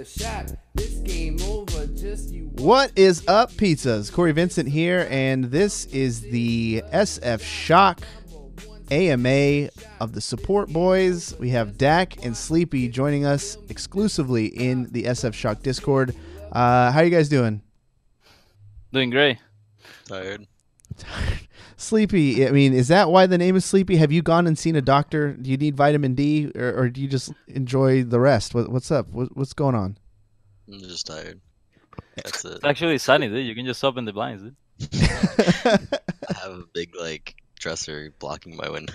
What is up, pizzas? Corey Vincent here, and this is the SF Shock AMA of the Support Boys. We have Dhak and Sleepy joining us exclusively in the SF Shock Discord. How are you guys doing? Doing great. Tired. Sleepy, I mean, is that why the name is Sleepy? Have you gone and seen a doctor? Do you need vitamin D, or do you just enjoy the rest? What's up? What's going on? I'm just tired. That's it. It's actually sunny, dude. You can just open the blinds, dude. I have a big dresser blocking my window.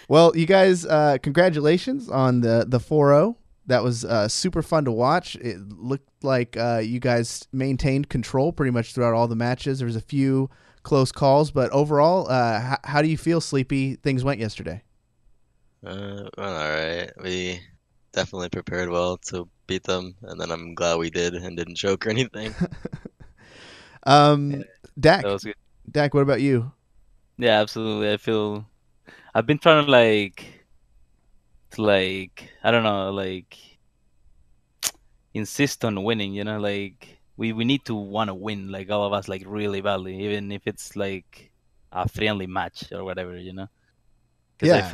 Well, you guys, congratulations on the 4-0. That was super fun to watch. It looked like you guys maintained control pretty much throughout all the matches. There was a few close calls, but overall, how do you feel, Sleepy, things went yesterday? Well, all right. We definitely prepared well to beat them, and then I'm glad we did and didn't choke or anything. Dhak, That was good. Dhak, what about you? Yeah, absolutely. I've been trying to I don't know, insist on winning, you know, we need to want to win, all of us, really badly, even if it's like a friendly match or whatever, you know. Because Yeah. I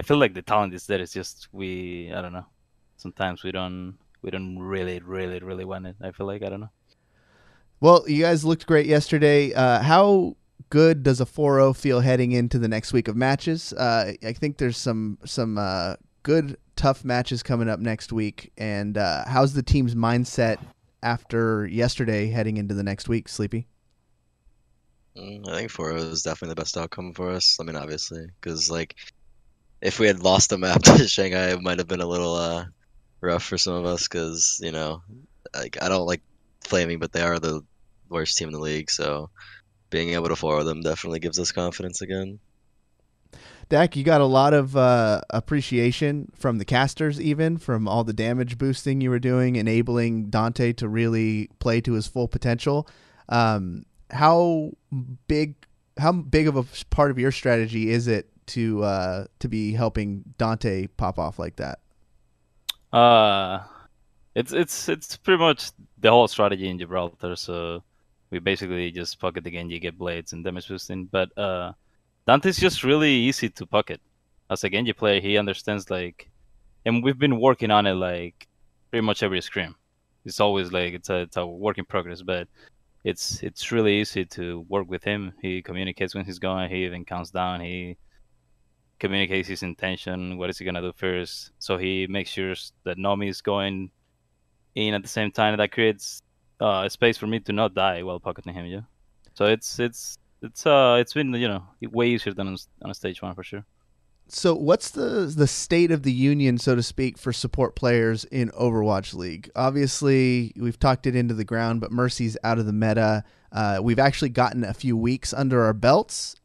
feel like the talent is there. It's just I don't know. Sometimes we don't really want it. I feel like, I don't know. Well, you guys looked great yesterday. How good does a 4-0 feel heading into the next week of matches? I think there's some good, tough matches coming up next week. And how's the team's mindset after yesterday heading into the next week, Sleepy? I think 4-0 is definitely the best outcome for us. I mean, obviously, because if we had lost the map to Shanghai, it might have been a little rough for some of us. Because I don't like Flaming, but they are the worst team in the league. So being able to 4-0 them definitely gives us confidence again. Dhak, you got a lot of appreciation from the casters, even from all the damage boosting you were doing, enabling Dante to really play to his full potential. How big of a part of your strategy is it to be helping Dante pop off like that? It's pretty much the whole strategy in Gibraltar. So we basically just pocket the Genji, get blades and damage boosting. But Dante's just really easy to pocket. As a Genji player, he understands and we've been working on it pretty much every scrim. It's always it's a work in progress, but it's really easy to work with him. He communicates when he's going. He even counts down. He communicates his intention. What is he gonna do first? So he makes sure that Nomi is going in at the same time. That creates a space for me to not die while pocketing him. Yeah. So it's been way easier than on a stage 1 for sure. So what's the state of the union, so to speak, for support players in Overwatch League? Obviously, we've talked it into the ground, but Mercy's out of the meta. We've actually gotten a few weeks under our belts.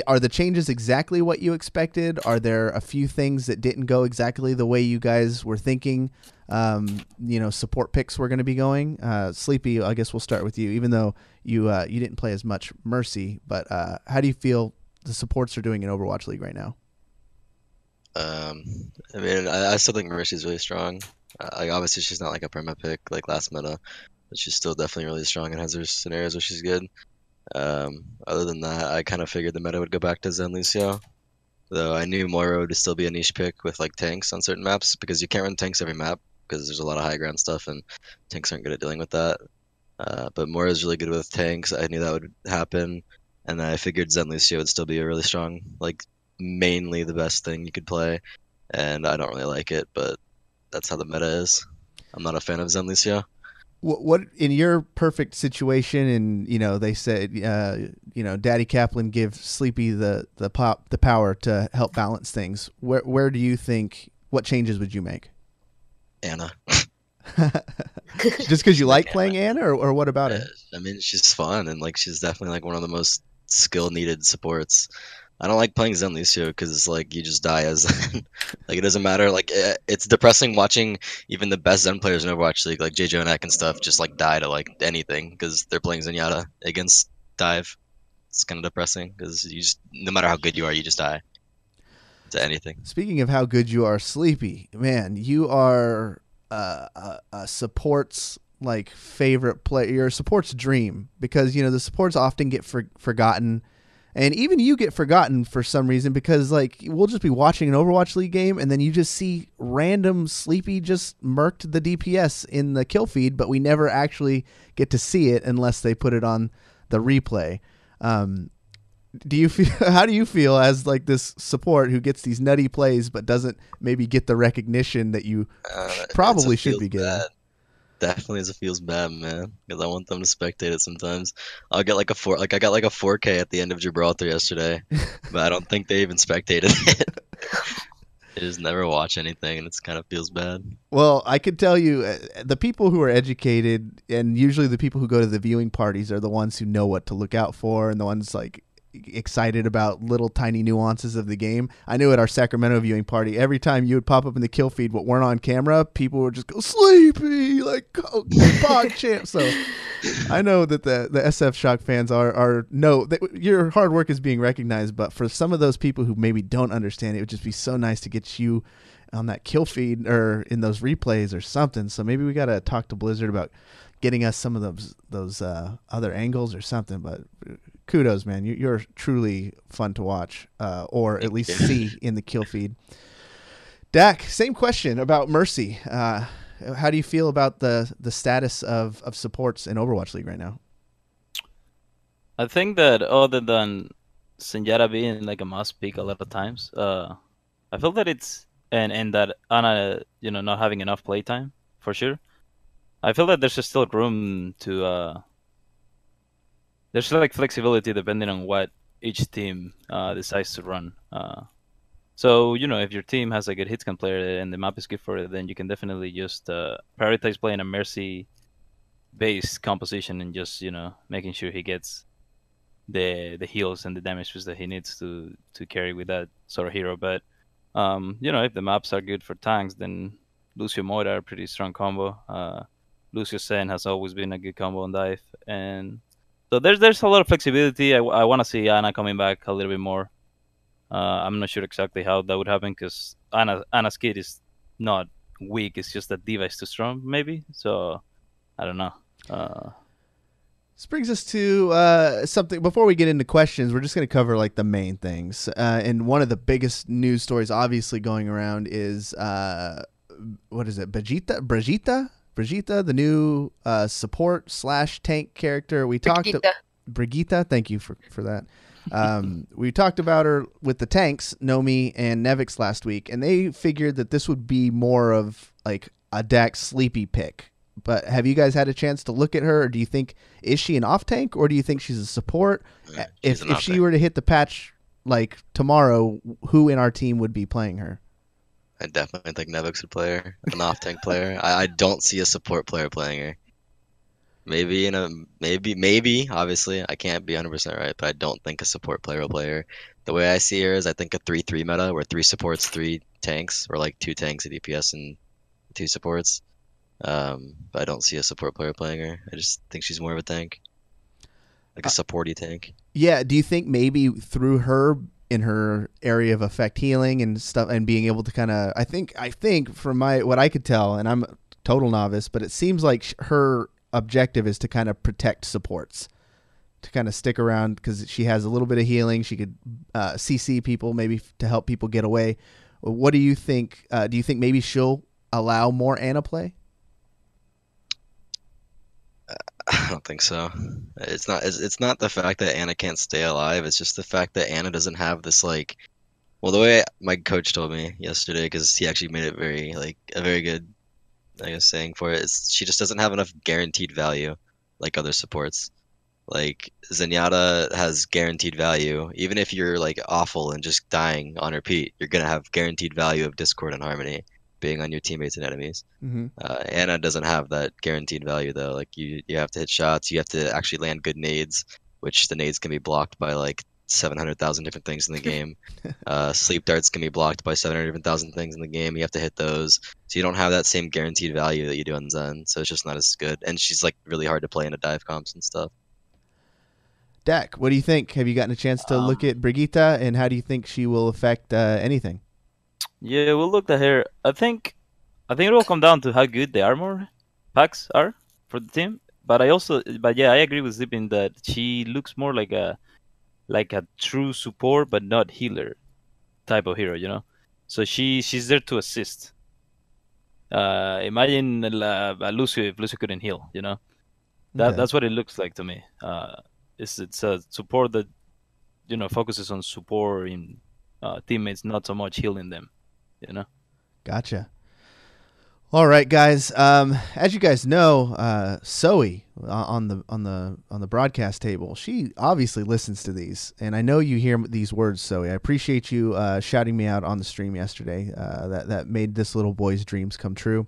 Are the changes exactly what you expected? Are there a few things that didn't go exactly the way you guys were thinking? Support picks were going to be going. Sleepy, I guess we'll start with you, even though you didn't play as much Mercy. But how do you feel the supports are doing in Overwatch League right now? I mean, I still think Mercy's really strong. Obviously, she's not a perma pick like last meta, but she's still definitely really strong and has her scenarios where she's good. Other than that, I kind of figured the meta would go back to Zen Lucio, though I knew Moira would still be a niche pick with tanks on certain maps, because you can't run tanks every map because there's a lot of high ground stuff and tanks aren't good at dealing with that. But Moira's really good with tanks. I knew that would happen, and I figured Zen Lucio would still be a really strong, mainly the best thing you could play, and I don't really like it, but that's how the meta is. I'm not a fan of Zen Lucio. What in your perfect situation, and they said Daddy Kaplan give Sleepy the power to help balance things. Where do you think, what changes would you make? Anna. Just because you like playing Anna, or what about it? I mean, she's fun, and she's definitely one of the most skill needed supports. I don't like playing Zen Lucio because you just die as Zen. It doesn't matter. It's depressing watching even the best Zen players in Overwatch League, like JJ and Ek and stuff, just die to anything because they're playing Zenyatta against Dive. It's kind of depressing because no matter how good you are, you just die. to anything. Speaking of how good you are, Sleepy, man, you are a support's like favorite player. You're a support's dream because the supports often get forgotten. And even you get forgotten for some reason because, like, we'll just be watching an Overwatch League game and then you just see random Sleepy just murked the DPS in the kill feed, but we never actually get to see it unless they put it on the replay. Do you feel? How do you feel as like this support who gets these nutty plays but doesn't maybe get the recognition that you probably should be getting? Bad. Definitely it feels bad, man, because I want them to spectate it sometimes. I'll get like I got like a 4K at the end of Gibraltar yesterday, but I don't think they even spectated it. They just never watch anything, and it kind of feels bad. Well, I could tell you, the people who are educated, and usually the people who go to the viewing parties, are the ones who know what to look out for, and the ones like excited about little tiny nuances of the game. I knew at our Sacramento viewing party, every time you would pop up in the kill feed but weren't on camera, people would just go Sleepy, like Pog champ. So I know that the SF Shock fans are know that your hard work is being recognized, but for some of those people who maybe don't understand, it would just be so nice to get you on that kill feed or in those replays or something. So maybe we got to talk to Blizzard about getting us some of those other angles or something. But kudos, man. You're truly fun to watch, or at least see in the kill feed. Dak, same question about Mercy. How do you feel about the status of supports in Overwatch League right now? I think that other than Senjata being like a must pick a lot of times, I feel that it's and that Ana, not having enough playtime for sure. I feel that there's still room to there's like flexibility depending on what each team decides to run. So if your team has a good hitscan player and the map is good for it, then you can definitely just prioritize playing a Mercy based composition and just making sure he gets the heals and the damage that he needs to carry with that sort of hero. But if the maps are good for tanks, then Lucio Moira are a pretty strong combo. Lucio Sen has always been a good combo on dive, and so there's a lot of flexibility. I want to see Ana coming back a little bit more. I'm not sure exactly how that would happen because Ana's kit is not weak. It's just that D.Va is too strong, maybe. So I don't know. This brings us to something. Before we get into questions, we're just going to cover like the main things. And one of the biggest news stories, obviously, going around is what is it? Brigitte, the new support / tank character. We talked Brigitte. Thank you for that. We talked about her with the tanks, Nomi and Nevix last week, and they figured that this would be more of like a Dak Sleepy pick. But have you guys had a chance to look at her, or do you think is she an off tank, or do you think she's a support? If she were to hit the patch like tomorrow, who in our team would be playing her? I definitely think Nevix would play her, an off tank player. I don't see a support player playing her. Maybe maybe obviously I can't be 100% right, but I don't think a support player will play her. The way I see her is I think a 3-3 meta where 3 supports, 3 tanks, or like 2 tanks, a DPS, and 2 supports. But I don't see a support player playing her. I just think she's more of a tank, like a supporty tank. Yeah. Do you think maybe through her in her area of effect healing and stuff and being able to kind of, I think from what I could tell, and I'm a total novice, but it seems like her objective is to kind of protect supports, to kind of stick around because she has a little bit of healing. She could CC people maybe to help people get away. What do you think? Do you think maybe she'll allow more Ana play? I don't think so. It's not the fact that Ana can't stay alive. It's just the fact that Ana doesn't have this like. Well, the way my coach told me yesterday, because he actually made it a very good, I guess, saying for it, is she just doesn't have enough guaranteed value like other supports. Like Zenyatta has guaranteed value. Even if you're like awful and just dying on repeat, you're gonna have guaranteed value of Discord and Harmony being on your teammates and enemies. Mm-hmm. Ana doesn't have that guaranteed value though. Like you have to hit shots, you have to actually land good nades, which the nades can be blocked by like 700,000 different things in the game. Sleep darts can be blocked by 700,000 things in the game. You have to hit those, so you don't have that same guaranteed value that you do on Zen. So it's just not as good. And she's like really hard to play in a dive comps and stuff. Dak, what do you think? Have you gotten a chance to look at Brigitte, and how do you think she will affect anything? Yeah, we'll look at her. I think it will come down to how good the armor packs are for the team. But yeah, I agree with Zipin that she looks more like a true support but not healer type of hero, you know. So she's there to assist. Imagine Lucio if Lucio couldn't heal, you know. Okay. That's what it looks like to me. It's a support that focuses on supporting teammates, not so much healing them, you know. Gotcha. All right, guys. As you guys know, Zoe on the broadcast table, she obviously listens to these, and I know you hear these words, Zoe. I appreciate you shouting me out on the stream yesterday. That made this little boy's dreams come true.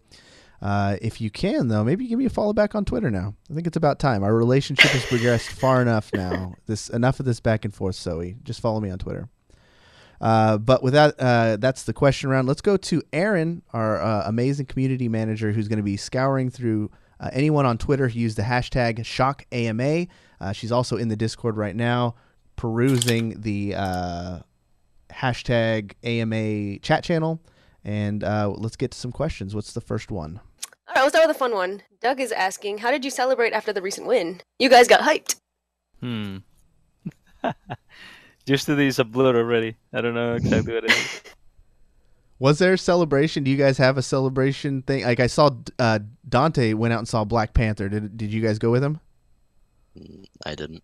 If you can, though, maybe give me a follow back on Twitter now. I think it's about time. Our relationship has progressed far enough now. Enough of this back and forth, Zoe. Just follow me on Twitter. But with that, that's the question round. Let's go to Aaron, our amazing community manager, who's going to be scouring through anyone on Twitter who used the hashtag ShockAMA. She's also in the Discord right now, perusing the hashtag AMA chat channel. And let's get to some questions. What's the first one? All right, we'll start with a fun one. Doug is asking, how did you celebrate after the recent win? You guys got hyped. Yesterday is a blur already. I don't know exactly what it is. Was there a celebration? Do you guys have a celebration thing? Like I saw Dante went out and saw Black Panther. Did you guys go with him? I didn't.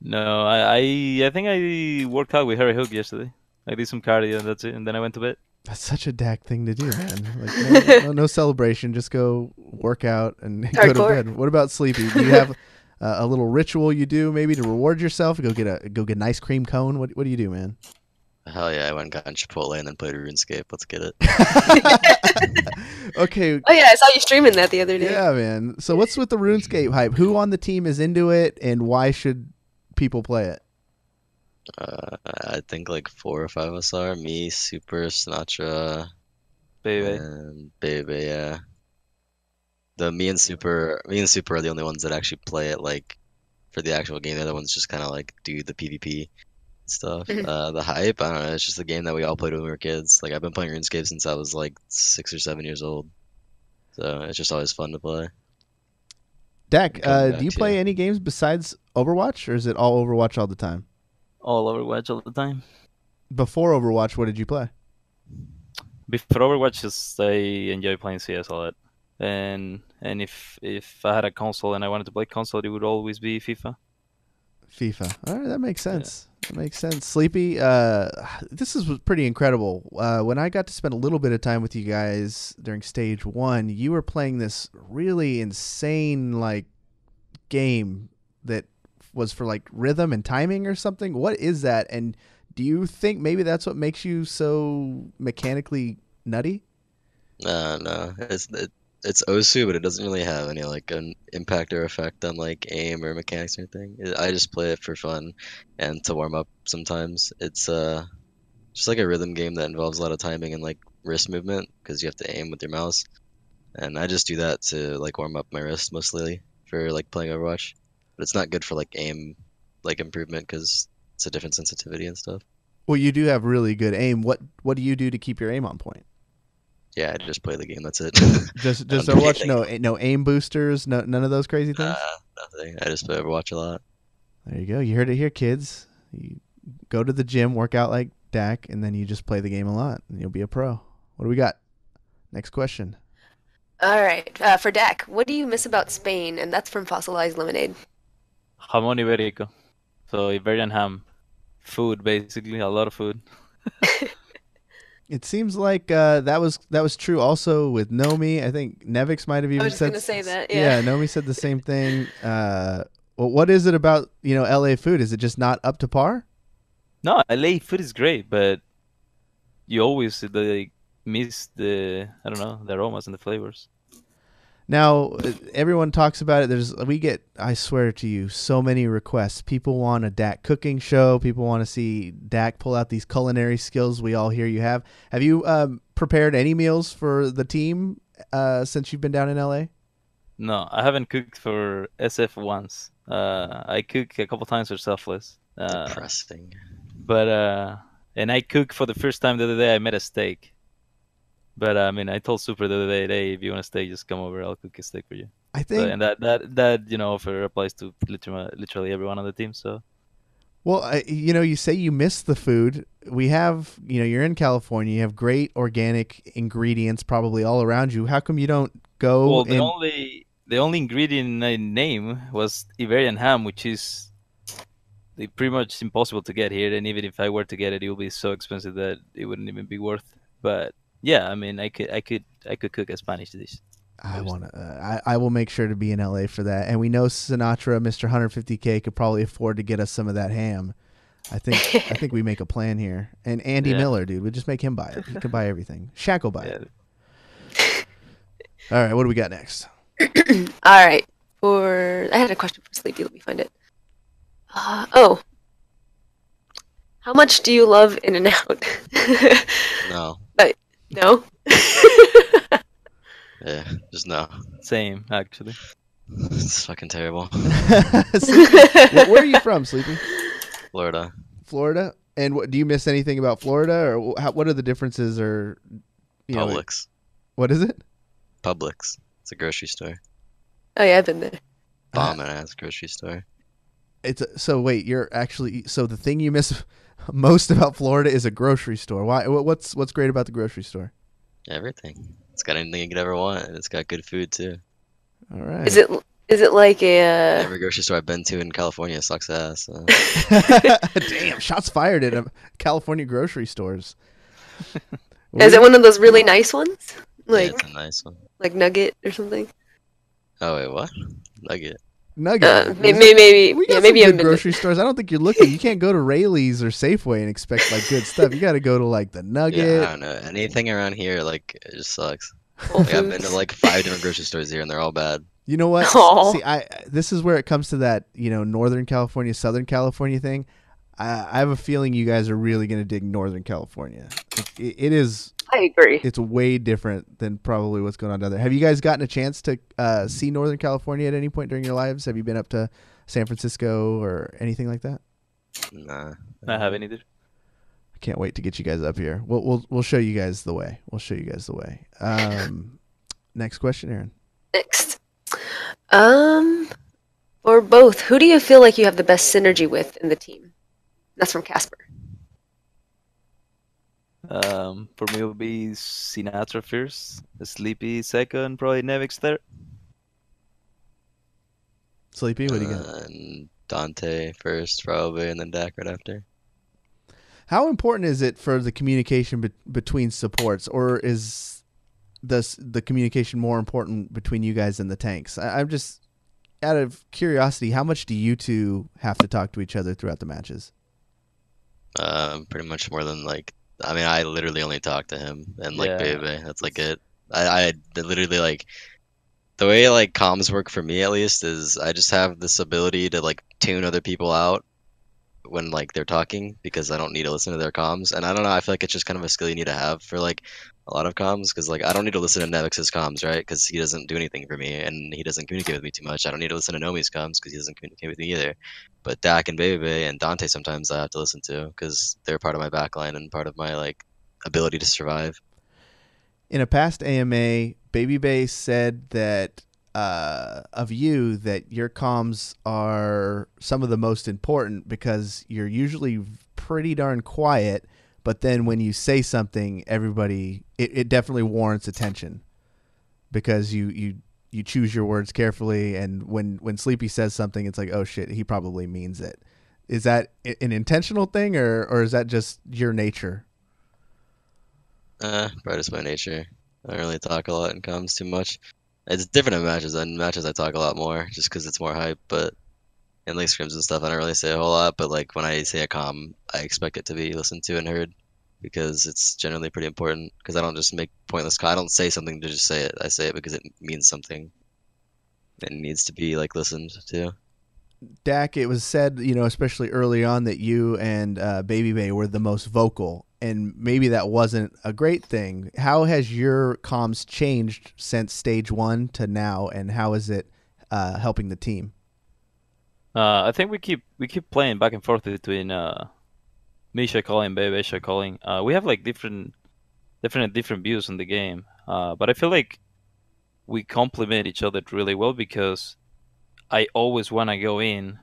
No, I think I worked out with Harry Hook yesterday. I did some cardio and that's it, and then I went to bed. That's such a Dak thing to do, man. Like no celebration. Just go work out and go to bed. What about Sleepy? Do you have a little ritual you do maybe to reward yourself? Go get an ice cream cone. What do you do, man? Hell yeah, I went and got in Chipotle and then played RuneScape. Let's get it. Okay. Oh yeah, I saw you streaming that the other day. Yeah, man. So what's with the RuneScape hype? Who on the team is into it, and why should people play it? I think like 4 or 5 of us are. Me, Super, Sinatra, Baby. and Baby, yeah. Me and Super are the only ones that actually play it like for the actual game. The other ones just kind of like do the PvP stuff. The hype, I don't know. It's just a game that we all played when we were kids. Like I've been playing RuneScape since I was like 6 or 7 years old, so it's just always fun to play. Dak, do you play any games besides Overwatch, or is it all Overwatch all the time? All Overwatch all the time. Before Overwatch, what did you play? Before Overwatch, just I enjoy playing CS a lot. And if I had a console and I wanted to play console, it would always be FIFA. FIFA. All right, that makes sense. Yeah. That makes sense. Sleepy, this was pretty incredible. When I got to spend a little bit of time with you guys during stage 1, you were playing this really insane like game that was for like rhythm and timing or something. What is that? And do you think maybe that's what makes you so mechanically nutty? No. It's Osu, but it doesn't really have any like an impact or effect on like aim or mechanics or anything. I just play it for fun and to warm up sometimes. It's just like a rhythm game that involves a lot of timing and like wrist movement because you have to aim with your mouse. And I just do that to like warm up my wrist mostly for like playing Overwatch. But it's not good for like aim like improvement because it's a different sensitivity and stuff. Well, you do have really good aim. What do you do to keep your aim on point? Yeah, I just play the game. That's it. Just Overwatch. No aim boosters. None of those crazy things. Nothing. I just play Overwatch a lot. There you go. You heard it here, kids. You go to the gym, work out like Dak, and then you just play the game a lot, and you'll be a pro. What do we got? Next question. All right, for Dak, what do you miss about Spain? And that's from Fossilized Lemonade. Jamón ibérico. So Iberian ham. Food, basically. A lot of food. It seems like that was true also with Nomi. I think Nevix might have even said. I was just going to say that, yeah. Yeah, Nomi said the same thing. Well, what is it about, LA food? Is it just not up to par? No, LA food is great, but you always miss the aromas and the flavors. Now, everyone talks about it. We get, I swear to you, so many requests. People want a Dak cooking show. People want to see Dak pull out these culinary skills we all hear you have. Have you prepared any meals for the team since you've been down in LA? No, I haven't cooked for SF once. I cook a couple times for Selfless. Depressing. But and I cook for the first time the other day. I made a steak. But I mean, I told Super the other day, hey, if you want a steak, just come over. I'll cook a steak for you. I So, think. and that offer applies to literally everyone on the team. So Well, you say you miss the food. We have, you're in California. You have great organic ingredients probably all around you. How come you don't go well, and the only ingredient I name was Iberian ham, which is pretty much impossible to get here. And even if I were to get it, it would be so expensive that it wouldn't even be worth. But yeah, I mean, I could cook a Spanish dish. I want to. I will make sure to be in LA for that. And we know Sinatra, Mr. 150K, could probably afford to get us some of that ham. I think we make a plan here. And Andy Miller, dude, we just make him buy it. He can buy everything. Shaq will buy it. All right, what do we got next? All right. I had a question for Sleepy. Let me find it. How much do you love In and Out? No. But no. Yeah, just no. Same, actually. It's fucking terrible. Where are you from, Sleepy? Florida. Florida? And do you miss anything about Florida, or what are the differences? Or Publix. What is it? Publix. It's a grocery store. Oh yeah, I've been there. Bomb ass grocery store. So wait, the thing you miss most about Florida is a grocery store. Why? What's great about the grocery store? Everything. It's got anything you could ever want, and it's got good food too. All right. Is it like a? Every grocery store I've been to in California sucks ass. Damn, shots fired at California grocery stores. Is it one of those really nice ones? Like yeah, it's a nice one. like Nugget or something? Oh wait, what? Nugget. Maybe. We got maybe some I've good been grocery stores. I don't think you're looking. You can't go to Rayleigh's or Safeway and expect like good stuff. You got to go to like the Nugget. Yeah, I don't know. Anything around here, like, it just sucks. Whole Like, I've been Foods. to like 5 different grocery stores here, and they're all bad. You know what? Aw. See, this is where it comes to that, Northern California, Southern California thing. I have a feeling you guys are really going to dig Northern California. It is. I agree. It's way different than probably what's going on down there. Have you guys gotten a chance to see Northern California at any point during your lives? Have you been up to San Francisco or anything like that? Nah. I haven't either. I can't wait to get you guys up here. We'll show you guys the way. Next question, Aaron. Next. Or both. Who do you feel like you have the best synergy with in the team? That's from Casper. For me, it would be Sinatra first, Sleepy second, probably Nevix third. Sleepy, what do you got? And Dante first, probably, and then Dak right after. How important is it for the communication between supports, or is the communication more important between you guys and the tanks? I'm just out of curiosity. How much do you two have to talk to each other throughout the matches? Pretty much more than I literally only talk to him and Yeah. Bebe. That's like it. I literally like the way comms work for me at least is I just have this ability to tune other people out when they're talking because I don't need to listen to their comms. And I don't know, I feel like it's just kind of a skill you need to have for a lot of comms because I don't need to listen to Nevix's comms, right? Because he doesn't do anything for me and he doesn't communicate with me too much. I don't need to listen to Nomi's comms because he doesn't communicate with me either. But Dak and Bebe and Dante sometimes I have to listen to because they're part of my backline and part of my ability to survive. In a past AMA, Baby Bay said that of you that your comms are some of the most important because you're usually pretty darn quiet, but then when you say something, everybody it definitely warrants attention because you choose your words carefully, and when Sleepy says something, it's like, oh shit, he probably means it. Is that an intentional thing, or is that just your nature? Probably just my nature. I don't really talk a lot in comms too much. It's different in matches. In matches, I talk a lot more just because it's more hype. But in scrims and stuff, I don't really say a whole lot. But when I say a comm, I expect it to be listened to and heard because it's generally pretty important. Because I don't just make pointless. I don't say something to just say it. I say it because it means something and needs to be listened to. Dak, it was said, especially early on, that you and Baby Bay were the most vocal, and maybe that wasn't a great thing. How has your comms changed since stage 1 to now, and how is it helping the team? I think we keep playing back and forth between Misha calling, Bebesha calling. We have like different views on the game. But I feel like we complement each other really well because I always want to go in,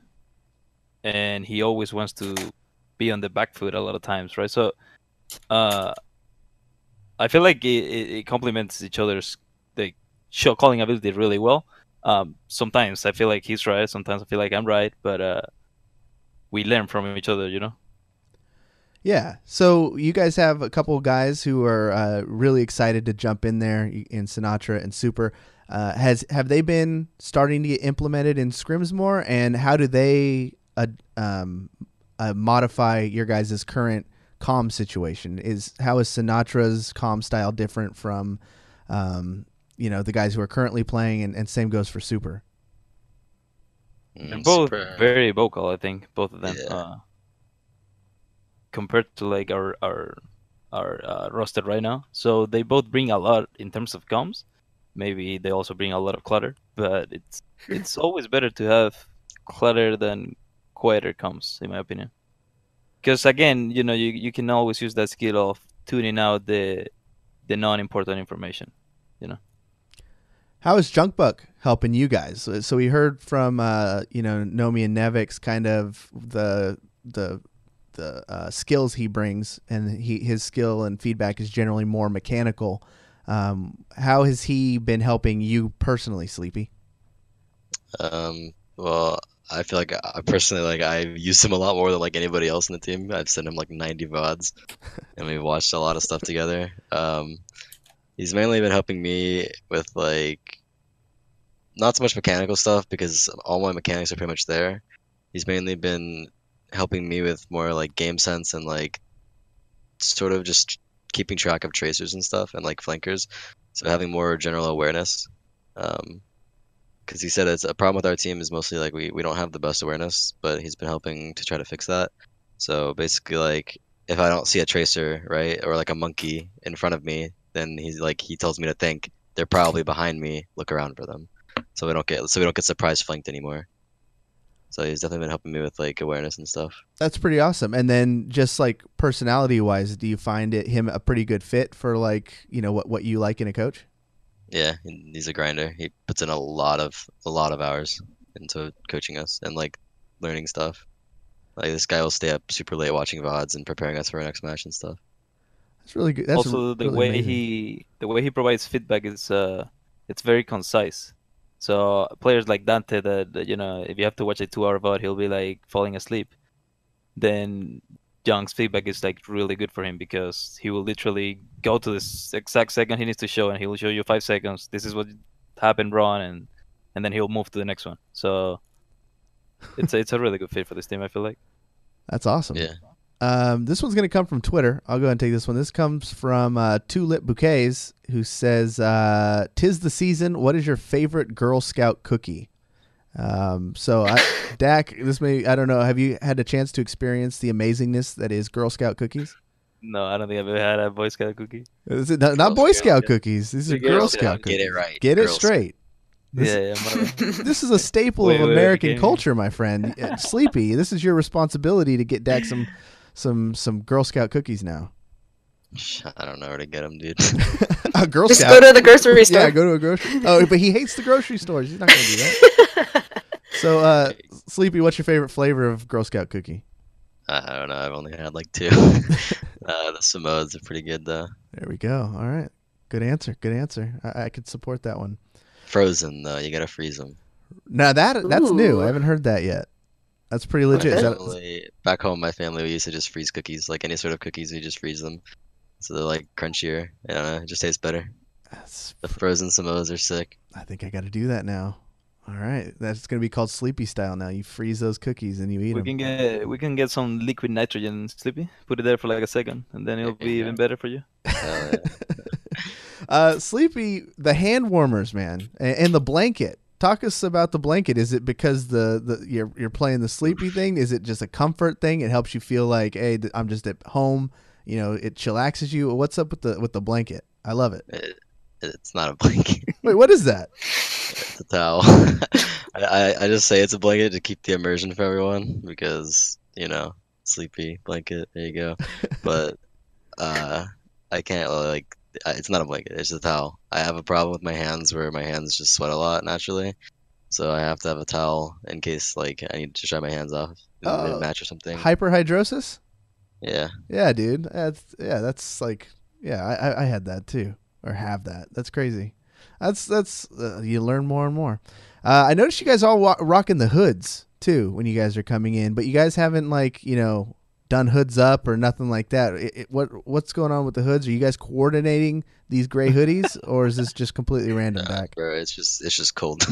and he always wants to be on the back foot a lot of times, right? So uh, I feel like it complements each other's like show calling ability really well. Sometimes I feel like he's right, sometimes I feel like I'm right, but we learn from each other, you know. Yeah. So you guys have a couple of guys who are really excited to jump in there in Sinatra and Super. Have they been starting to get implemented in scrims more, and how do they modify your guys' current comm situation? How is Sinatra's comm style different from the guys who are currently playing, and same goes for Super? They're both Super. very vocal, I think, both of them. Yeah. Compared to like our roster right now. So they both bring a lot in terms of comms. Maybe they also bring a lot of clutter, but it's always better to have clutter than quieter comms, in my opinion. Because again, you can always use that skill of tuning out the non-important information. You know. How is Junkbuck helping you guys? So we heard from Nomi and Nevix kind of the skills he brings, and his skill and feedback is generally more mechanical. How has he been helping you personally, Sleepy? Well, I feel like I personally I've used him a lot more than like anybody else in the team. I've sent him like 90 VODs, and we've watched a lot of stuff together. He's mainly been helping me with like not so much mechanical stuff because all my mechanics are pretty much there. He's mainly been helping me with more like game sense and like sort of just keeping track of tracers and stuff and like flankers. So having more general awareness. Because he said it's a problem with our team is mostly like we don't have the best awareness, but he's been helping to try to fix that. So basically, like if I don't see a tracer, right, or like a monkey in front of me, then he tells me to think they're probably behind me. Look around for them, so we don't get surprise flanked anymore. So he's definitely been helping me with like awareness and stuff. That's pretty awesome. And then just like personality wise, do you find him a pretty good fit for like what you like in a coach? Yeah, he's a grinder. He puts in a lot of hours into coaching us and like learning stuff. Like this guy will stay up super late watching VODs and preparing us for our next match and stuff. That's really good. That's also the really way amazing. the way he provides feedback is it's very concise. So players like Dante that if you have to watch a 2-hour VOD, he'll be like falling asleep. Then Young's feedback is like really good for him because he will literally go to this exact second he needs to show, and he will show you 5 seconds. This is what happened, Ron, and then he'll move to the next one. So it's a really good fit for this team, I feel like. That's awesome. Yeah. This one's going to come from Twitter. I'll go ahead and take this one. This comes from Two Lip Bouquets, who says, "'Tis the season. What is your favorite Girl Scout cookie?" Dak, I don't know. Have you had a chance to experience the amazingness that is Girl Scout cookies? No, I don't think I've ever had a Boy Scout cookie. Is it not Boy Scout cookies? These are Girl Scout cookies. Get it right. Get it Girl straight. Yeah. This is a staple Wait, of American okay. culture, my friend. Sleepy, this is your responsibility to get Dak some Girl Scout cookies now. I don't know where to get them, dude. A Girl Just Scout. go to the grocery store. Yeah, go to a grocery. Oh, but he hates the grocery stores. He's not going to do that. So, Sleepy, what's your favorite flavor of Girl Scout cookie? I don't know. I've only had like 2. The Samoas are pretty good though. There we go. All right. Good answer. I could support that one. Frozen though, you gotta freeze them. Now that's new. Ooh. I haven't heard that yet. That's pretty legit. Back home, my family, we used to just freeze cookies. Like any sort of cookies, we just freeze them. So they're like crunchier. I don't know, it just tastes better. The frozen Samoas are sick. I think I got to do that now. All right, that's gonna be called Sleepy style now. You freeze those cookies and you eat them. We can get some liquid nitrogen, Sleepy. Put it there for like a second, and then it'll be even better for you. Sleepy, the hand warmers, man, and the blanket. Talk us about the blanket. Is it because you're playing the Sleepy thing? Is it just a comfort thing? It helps you feel like, hey, I'm just at home. It chillaxes you. What's up with the blanket? I love it. It's not a blanket. Wait, what is that? It's a towel. I just say it's a blanket to keep the immersion for everyone because, sleepy blanket. There you go. But uh, I can't it's not a blanket. It's a towel. I have a problem with my hands where my hands just sweat a lot naturally, so I have to have a towel in case like I need to dry my hands off in mid Oh, match or something. hyperhidrosis? Yeah. Yeah, dude. That's like, yeah, I had that too, or have that. That's crazy. That's you learn more and more. I noticed you guys all rocking the hoods too when you guys are coming in, but you guys haven't done hoods up or nothing like that. What's going on with the hoods? Are you guys coordinating these gray hoodies, or is this just completely random, Dak? Bro, it's just cold.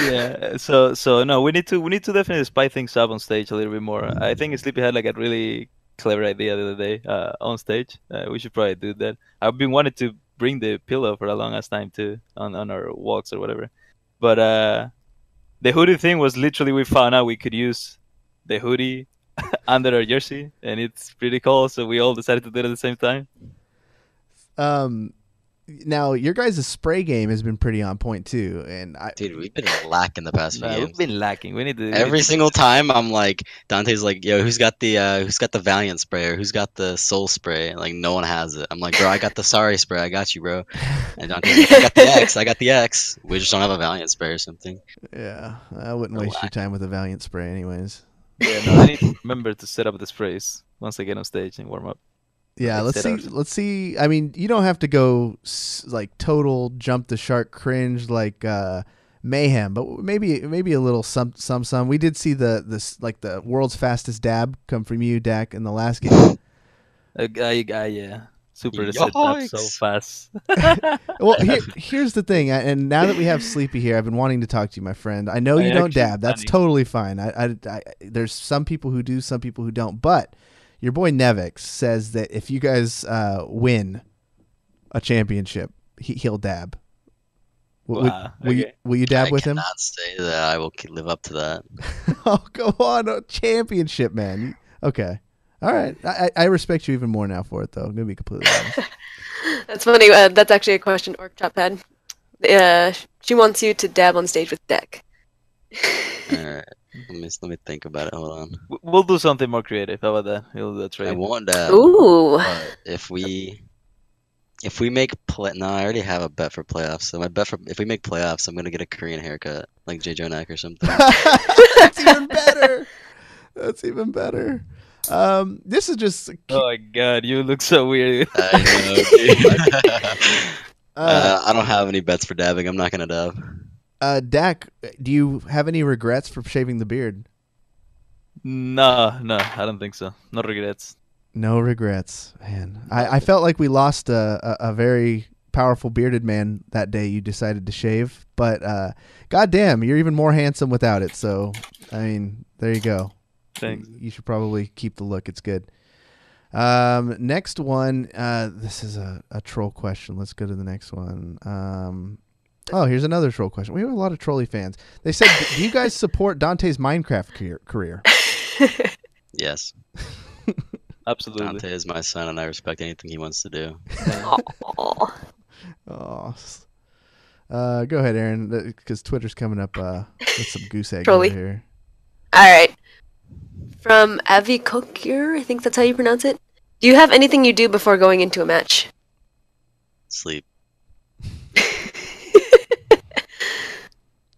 Yeah. So no, we need to definitely spice things up on stage a little bit more. I think Sleepy had like a really clever idea the other day on stage. We should probably do that. I've been wanting to bring the pillow for a long ass time too on our walks or whatever. But the hoodie thing was literally we found out we could use the hoodie under our jersey, and it's pretty cool. So we all decided to do it at the same time. Now your guys' spray game has been pretty on point too, and Dude, we've been lacking the past few We've games. been lacking. We need to Every single time I'm like, Dante's like, yo, who's got the Valiant spray or who's got the Soul spray? Like no one has it. I'm like, bro, I got the Sorry spray. I got you, bro. And Dante's like, I got the X. I got the X. We just don't have a Valiant spray or something. yeah, I wouldn't waste your time with a Valiant spray, anyways. Yeah, no, I need to remember to set up the sprays once I get on stage and warm up. Yeah, Like let's set see. up. Let's see. I mean, you don't have to go like total jump the shark cringe like mayhem, but maybe a little some. We did see the world's fastest dab come from you, Dak, in the last game. A guy, yeah, super to set up so Yikes. fast. Well, here's the thing, and now that we have Sleepy here, I've been wanting to talk to you, my friend. I know I you don't actually dab. That's funny. totally fine. There's some people who do, some people who don't, but your boy Nevix says that if you guys win a championship, he'll dab. Wow, okay. Will you dab I with him? cannot say that I will live up to that. Oh, go on, a championship, man. Okay, all right. I respect you even more now for it, though. I'm gonna be completely honest. That's funny. That's actually a question Orc Chop had. She wants you to dab on stage with Deck. All right, let me think about it. Hold on. We'll do something more creative. How about that? We'll do a I trade. want that. Ooh. But if we make no, I already have a bet for playoffs. So my bet for if we make playoffs, I'm gonna get a Korean haircut, like J. Jonak or something. That's even better. That's even better. This is just. Oh my god, you look so weird. I know, dude. I don't have any bets for dabbing. I'm not gonna dab. Dak, do you have any regrets for shaving the beard? No, I don't think so. No regrets. No regrets, man. I felt like we lost a very powerful bearded man that day you decided to shave, but goddamn, you're even more handsome without it. So, I mean, there you go. Thanks. You should probably keep the look. It's good. Next one. This is a troll question. Let's go to the next one. Oh, here's another troll question. We have a lot of trolley fans. They said, do you guys support Dante's Minecraft career? Yes. Absolutely. Dante is my son, and I respect anything he wants to do. Aw. Oh, go ahead, Aaron, because Twitter's coming up with some goose eggs Trolley. over here. All right. From Avi Kokir, I think that's how you pronounce it. Do you have anything you do before going into a match? Sleep.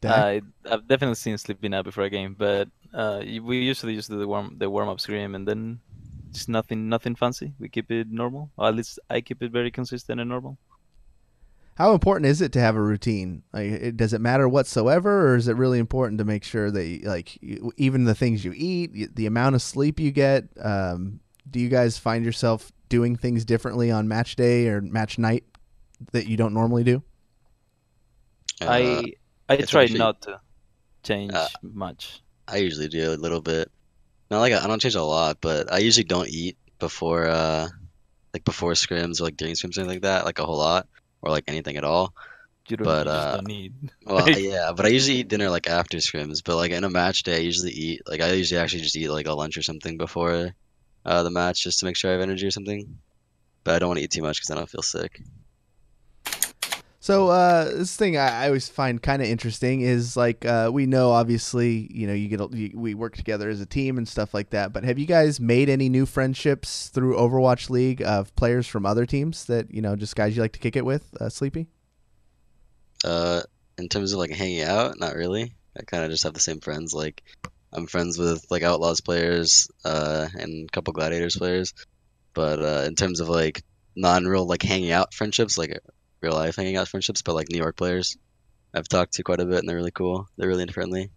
Dak? I've definitely seen Sleepy now before a game, but we usually just do the warm up scream and then just nothing fancy. We keep it normal. Or at least I keep it very consistent and normal. How important is it to have a routine? Does it matter whatsoever, or is it really important to make sure that even the things you eat, the amount of sleep you get? Do you guys find yourself doing things differently on match day or match night that you don't normally do? I it's try actually- not to change much. I usually do a little bit. Not like I don't change a lot, but I usually don't eat before before scrims or like during scrims, something like that, like a whole lot or like anything at all. You But, just don't need. Well, yeah, but I usually eat dinner like after scrims. But like in a match day, I usually actually just eat like a lunch or something before the match just to make sure I have energy or something. But I don't want to eat too much because then I'll feel sick. So this thing I always find kind of interesting is like we know obviously we work together as a team and stuff like that. But have you guys made any new friendships through Overwatch League of players from other teams that just guys you like to kick it with? Sleepy? In terms of like hanging out, not really. I kind of just have the same friends. Like I'm friends with like Outlaws players, and a couple Gladiators players. But in terms of like non-real like hanging out friendships, like real life hanging out friendships, but like New York players, I've talked to quite a bit, and they're really cool. They're really friendly.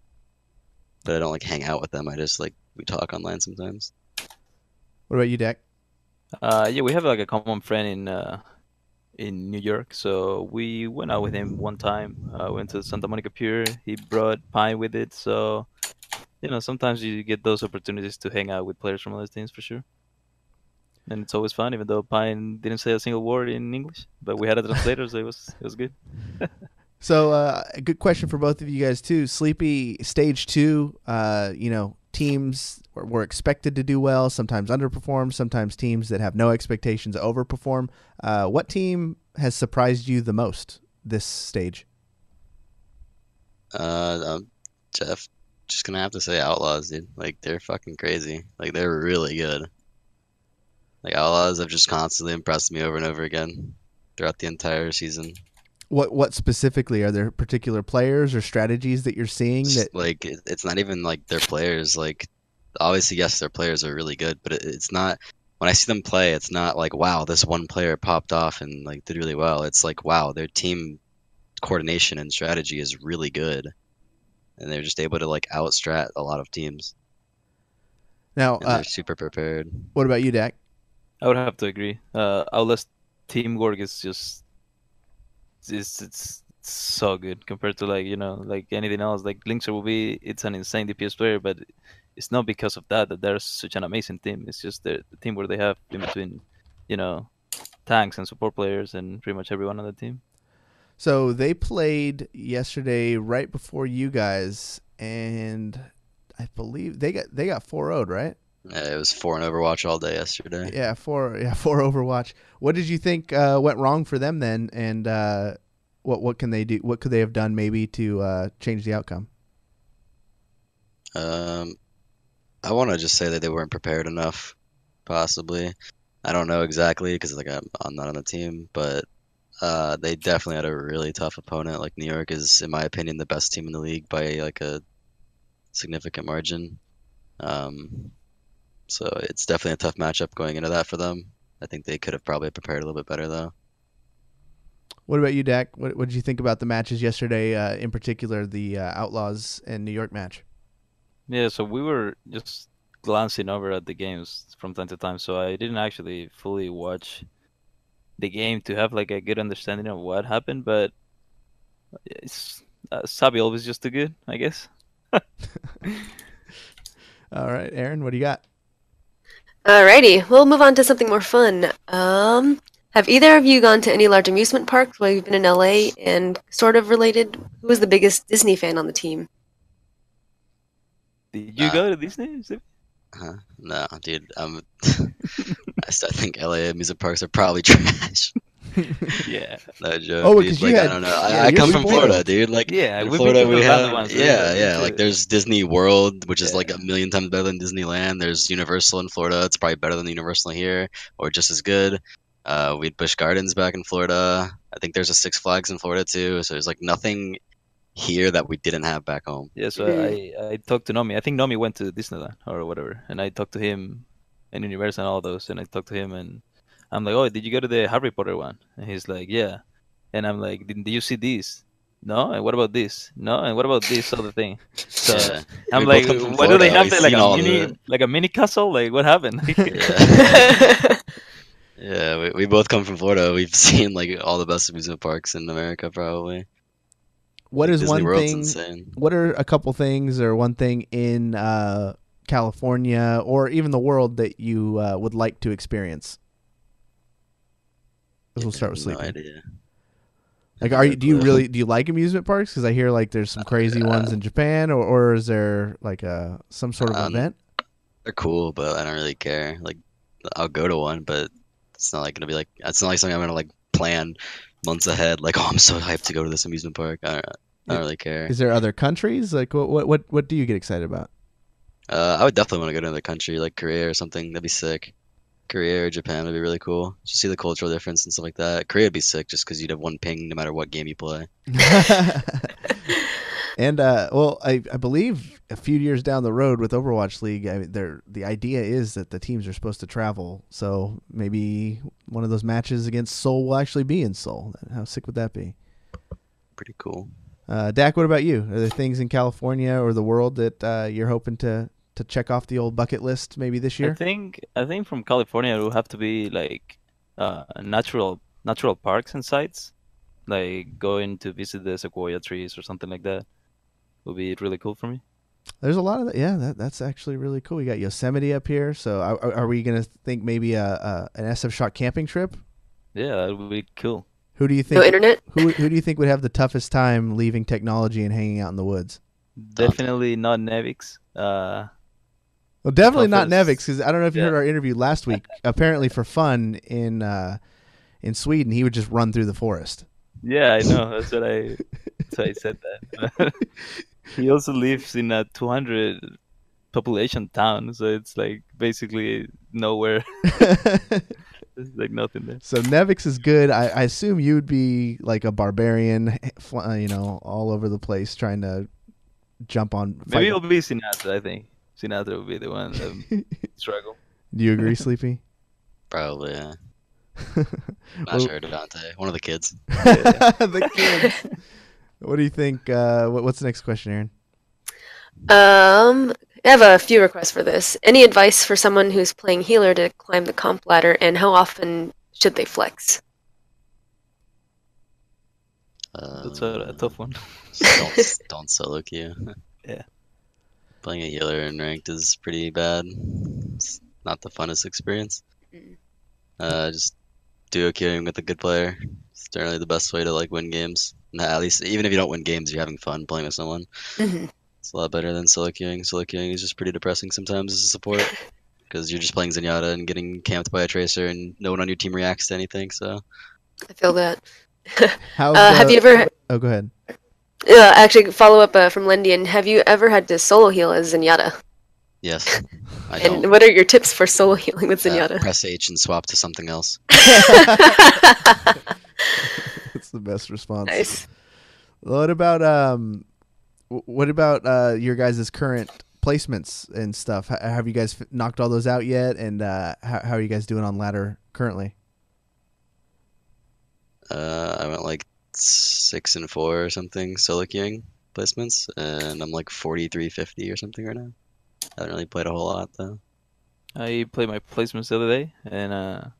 But I don't like hang out with them. I just like we talk online sometimes. What about you, Dak? Yeah, we have like a common friend in New York, so we went out with him one time. Went to Santa Monica Pier. He brought Pine with it, so sometimes you get those opportunities to hang out with players from other teams for sure. And it's always fun, even though Pine didn't say a single word in English, but we had a translator, so it was good. So a good question for both of you guys too. Sleepy, stage 2, teams were expected to do well, sometimes underperform, sometimes teams that have no expectations overperform. What team has surprised you the most this stage? Jeff, just gonna have to say Outlaws, dude. Like they're fucking crazy. Like they're really good. Like Outlaws have just constantly impressed me over and over again throughout the entire season. What specifically? Are there particular players or strategies that you're seeing that Like it's not even like their players. Like obviously, yes, their players are really good, but it's not. When I see them play, it's not like wow, this one player popped off and like did really well. It's like wow, their team coordination and strategy is really good, and they're just able to like outstrat a lot of teams. now? And they're super prepared. What about you, Dak? I would have to agree. Outlast teamwork is just it's so good compared to like anything else. Like Linkser will be it's an insane DPS player, but it's not because of that they're such an amazing team. It's just the teamwork they have in between, you know, tanks and support players and pretty much everyone on the team. So they played yesterday right before you guys, and I believe they got 4-0'd, right? Yeah, it was 4 in Overwatch all day yesterday. Yeah, 4 Overwatch. What did you think went wrong for them then, and what can they do? What could they have done maybe to change the outcome? I want to just say that they weren't prepared enough, possibly. I don't know exactly because like I'm not on the team, but they definitely had a really tough opponent. Like New York is, in my opinion, the best team in the league by like a significant margin. So it's definitely a tough matchup going into that for them. I think they could have probably prepared a little bit better though. What about you, Dak? What did you think about the matches yesterday, in particular the Outlaws and New York match? Yeah, so we were just glancing over at the games from time to time, so I didn't actually fully watch the game to have like a good understanding of what happened, but it's Sabi always just too good, I guess. All right, Aaron, what do you got? Alrighty, we'll move on to something more fun. Have either of you gone to any large amusement parks while you've been in LA? And sort of related, who was the biggest Disney fan on the team? Did you go to Disney? No, dude. I think LA amusement parks are probably trash. Yeah. No joke. Oh, dude. because Like, you I had. don't know. Yeah, I you're come from spoiled. Florida, dude. Like Yeah, in we've Florida been to we the have random ones. yeah. Me Like too. there's Disney World, which is Yeah. like a million times better than Disneyland. There's Universal in Florida. It's probably better than Universal here, or just as good. We had Busch Gardens back in Florida. I think there's a Six Flags in Florida too. So there's like nothing here that we didn't have back home. Yeah, so Mhm. I talked to Nomi. I think Nomi went to Disneyland or whatever, and I talked to him and Universal and all those, and I talked to him and I'm like, "Oh, did you go to the Harry Potter one?" And he's like, "Yeah." And I'm like, "Did you see this?" No. And what about this? No. And what about this other thing? So Yeah. I'm We like, both come from "What do they Florida. have We've there? seen all of it. Like a mini castle? Like what happened?" Yeah. Yeah, we both come from Florida. We've seen like all the best amusement parks in America, probably. What Like is Disney one World's thing? insane. What are a couple things or one thing in California or even the world that you would like to experience? We'll start with No Sleepy. idea. Like, No do you clue. do you like amusement parks? Because I hear like there's some crazy ones in Japan, or is there like some sort of Um, event? they're cool, but I don't really care. Like, I'll go to one, but it's not like gonna be like it's not like something I'm gonna like plan months ahead. Like, oh, I'm so hyped to go to this amusement park. I don't really care. Is there other countries? Like, what do you get excited about? I would definitely want to go to another country, like Korea or something. That'd be sick. Korea or Japan would be really cool. Just see the cultural difference and stuff like that. Korea would be sick just because you'd have one ping no matter what game you play. And well, I believe a few years down the road with Overwatch League, the idea is that the teams are supposed to travel. So maybe one of those matches against Seoul will actually be in Seoul. How sick would that be? Pretty cool. Dak, what about you? Are there things in California or the world that you're hoping to check off the old bucket list maybe this year? I think from California it will have to be like natural parks and sites, like going to visit the sequoia trees or something like that. Would be really cool for me. There's a lot of that. Yeah, that's actually really cool. We got Yosemite up here. So are we gonna think maybe an SF Shot camping trip? Yeah, that would be cool. Who do you think? No internet? Who do you think would have the toughest time leaving technology and hanging out in the woods? Definitely not Nevix. Well, definitely not toughest- Nevix, because I don't know if you heard our interview last week. Apparently, for fun in Sweden, he would just run through the forest. Yeah, I know. That's why I said that. He also lives in a 200 population town, so it's like basically nowhere. There's like nothing there. So Nevix is good. I assume you'd be like a barbarian, all over the place trying to jump on. Maybe it'll be Sinatra, I think. Sinatra would be the one that struggle. Do you agree, Sleepy? Probably, yeah. Not sure, Dante. One of the kids. The kids. What do you think? What's the next question, Aaron? I have a few requests for this. Any advice for someone who's playing healer to climb the comp ladder, and how often should they flex? That's a tough one. Don't solo queue. Yeah. Playing a healer in ranked is pretty bad. It's not the funnest experience. Just duo queuing with a good player. It's generally the best way to like win games. At least, even if you don't win games, you're having fun playing with someone. It's a lot better than solo queuing. Solo queuing is just pretty depressing sometimes as a support because you're just playing Zenyatta and getting camped by a tracer, and no one on your team reacts to anything. So I feel that. Have you ever? Oh, go ahead. Actually, follow up from Lendian. Have you ever had to solo heal as Zenyatta? yes, I And don't. what are your tips for solo healing with Zenyatta? Press H and swap to something else. That's the best response. Nice. What about your guys' current placements and stuff? Have you guys knocked all those out yet? And how are you guys doing on ladder currently? I went like 6 and 4 or something solo queuing placements, and I'm like 43-50 or something right now. I haven't really played a whole lot though. I played my placements the other day, and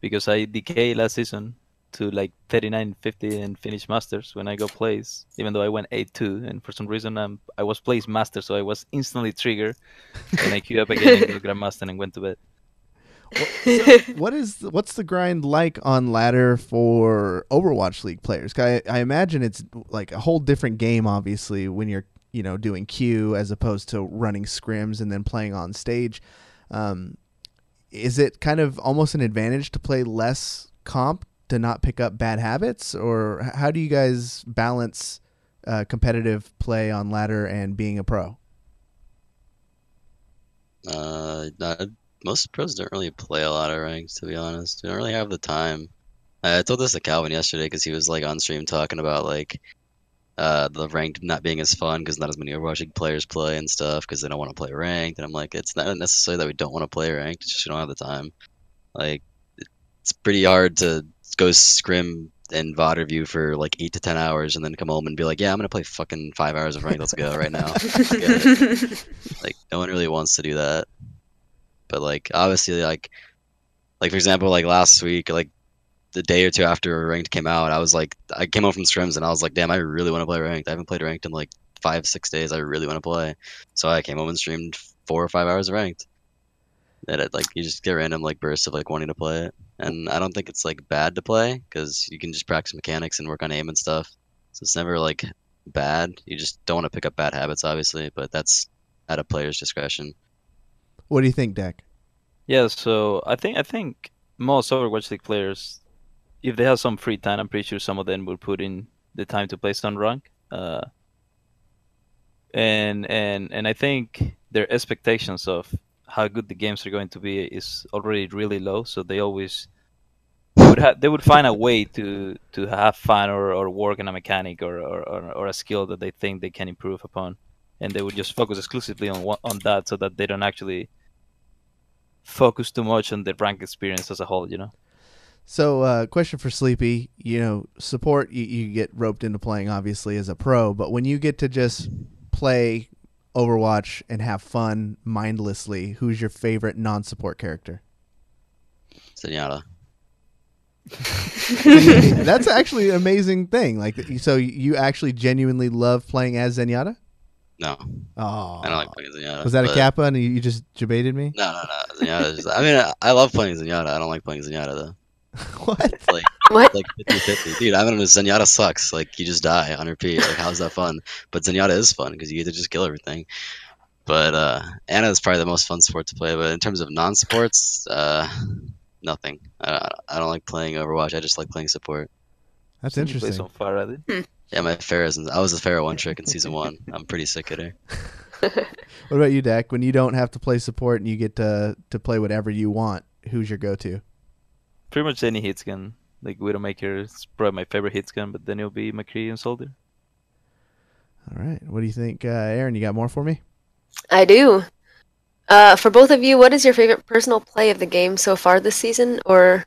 because I decayed last season to like 39-50 and finished Masters when I got plays, even though I went 8-2, and for some reason I was placed Master, so I was instantly triggered, and I queued up again and got Grandmaster and went to bed. What's the grind like on ladder for Overwatch League players? 'Cause I imagine it's like a whole different game, obviously, when you're doing queue as opposed to running scrims and then playing on stage. Is it kind of almost an advantage to play less comp to not pick up bad habits, or how do you guys balance competitive play on ladder and being a pro? Most pros don't really play a lot of ranks, to be honest. We don't really have the time. I told this to Calvin yesterday because he was like on stream talking about like the ranked not being as fun because not as many Overwatch League players play and stuff because they don't want to play ranked. And I'm like, it's not necessarily that we don't want to play ranked; it's just we don't have the time. Like, it's pretty hard to go scrim and VOD review for like 8 to 10 hours and then come home and be like, yeah, I'm gonna play fucking 5 hours of ranked. Let's go right now. Like, no one really wants to do that. But like, obviously, like for example, like last week, like the day or two after ranked came out, I came home from scrims and I was like, damn, I really want to play ranked. I haven't played ranked in like 5-6 days. I really want to play. So I came home and streamed 4 or 5 hours of ranked. And like, you just get random like bursts of like wanting to play it. And I don't think it's like bad to play because you can just practice mechanics and work on aim and stuff. So it's never like bad. You just don't want to pick up bad habits, obviously, but that's at a player's discretion. What do you think, Dak? Yeah, so I think most Overwatch League players if they have some free time, I'm pretty sure some of them will put in the time to play some rank. And I think their expectations of how good the games are going to be is already really low. So they would find a way to have fun or work on a mechanic or a skill that they think they can improve upon, and they would just focus exclusively on that, so that they don't actually focus too much on the rank experience as a whole. So, question for Sleepy. Support, you get roped into playing, obviously, as a pro, but when you get to just play Overwatch and have fun mindlessly, who's your favorite non-support character? Zenyatta. That's actually an amazing thing. So you actually genuinely love playing as Zenyatta? No. Oh, I don't like playing Zenyatta. Was that a Kappa and you just debated me? No. Zenyatta I love playing Zenyatta. I don't like playing Zenyatta, though. What? What? Like 50-50. Dude, Zenyatta sucks. Like, you just die on repeat. Like, how's that fun? But Zenyatta is fun because you get to just kill everything. But Ana is probably the most fun sport to play. But in terms of non-sports, nothing. I don't like playing Overwatch. I just like playing support. That's You interesting. play some Pharah, Yeah, my Pharah I was a Pharah one trick in season 1. I'm pretty sick at her. What about you, Dak? When you don't have to play support and you get to play whatever you want, who's your go-to? Pretty much any hit scan. Like Widowmaker is probably my favorite hit scan, but then it'll be McCree and Soldier. All right. What do you think, Aaron? You got more for me? I do. For both of you, what is your favorite personal play of the game so far this season, or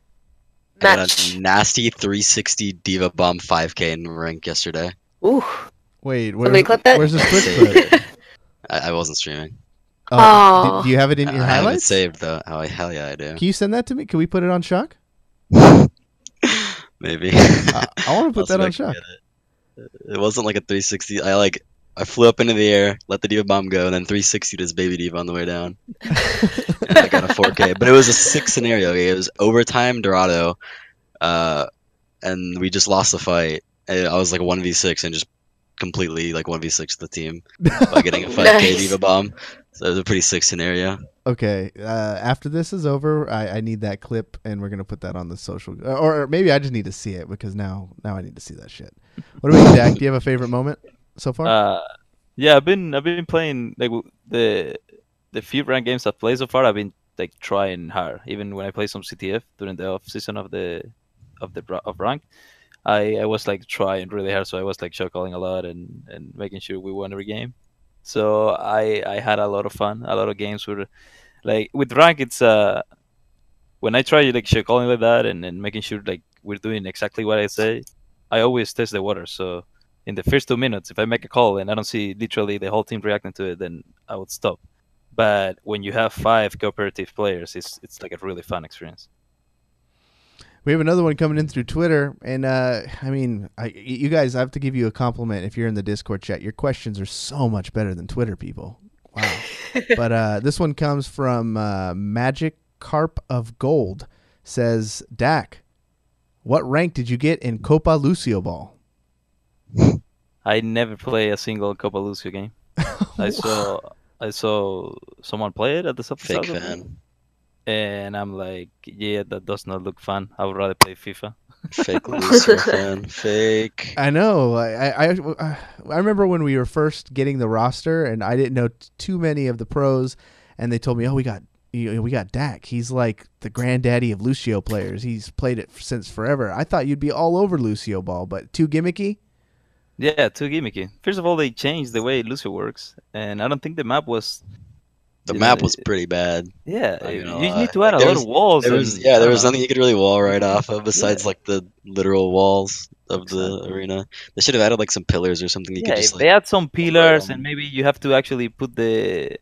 I got match? a nasty 360 Diva Bomb 5K in rank yesterday. Ooh. Wait, Somebody clip that? Where's the Twitch clip? I wasn't streaming. Oh, do you have it in your I have it highlights? saved, though. Oh, hell yeah, I do. Can you send that to me? Can we put it on Shock? Maybe. I want to put I'll that see if on I can Shock. get it. It wasn't like a 360. I flew up into the air, let the Diva Bomb go, and then 360 this baby Diva on the way down. And I got a 4K. But it was a 6 scenario. Okay? It was overtime Dorado, and we just lost the fight. And I was like 1v6 and just completely like 1v6 the team by getting a 5K Nice. Diva Bomb. So it was a pretty sick scenario. Okay. After this is over, I need that clip, and we're gonna put that on the social. Or maybe I just need to see it because now I need to see that shit. What about you, Dak? Do you have a favorite moment so far? Yeah, I've been playing like the few ranked games I've played so far. I've been like trying hard. Even when I play some CTF during the off season of rank, I was like trying really hard. So I was like shot calling a lot and making sure we won every game. So I had a lot of fun. A lot of games were like with rank. It's when I try like shot calling like that and making sure like we're doing exactly what I say. I always test the water. So in the first 2 minutes, if I make a call and I don't see literally the whole team reacting to it, then I would stop. But when you have 5 cooperative players, it's like a really fun experience. We have another one coming in through Twitter, and you guys, I have to give you a compliment if you're in the Discord chat. Your questions are so much better than Twitter people. Wow. But this one comes from Magic Carp of Gold. Says, Dak, what rank did you get in Copa Lucio Ball? I never play a single Copa Lucio game. I saw someone play it at the Fake fan. and I'm like, yeah, that does not look fun. I would rather play FIFA. Fake Lucio fan. Fake. I know. I remember when we were first getting the roster, and I didn't know too many of the pros, and they told me, "Oh, we got Dak. He's like the granddaddy of Lucio players. He's played it since forever." I thought you'd be all over Lucio Ball, but too gimmicky. Yeah, too gimmicky. First of all, they changed the way Lucio works, and I don't think the map was. The map was pretty bad. Yeah, You you need to add a lot of walls. There was nothing you could really wall right off of besides like the literal walls of the arena. They should have added like some pillars or something. You could just if they add some pillars them. and maybe you have to actually put the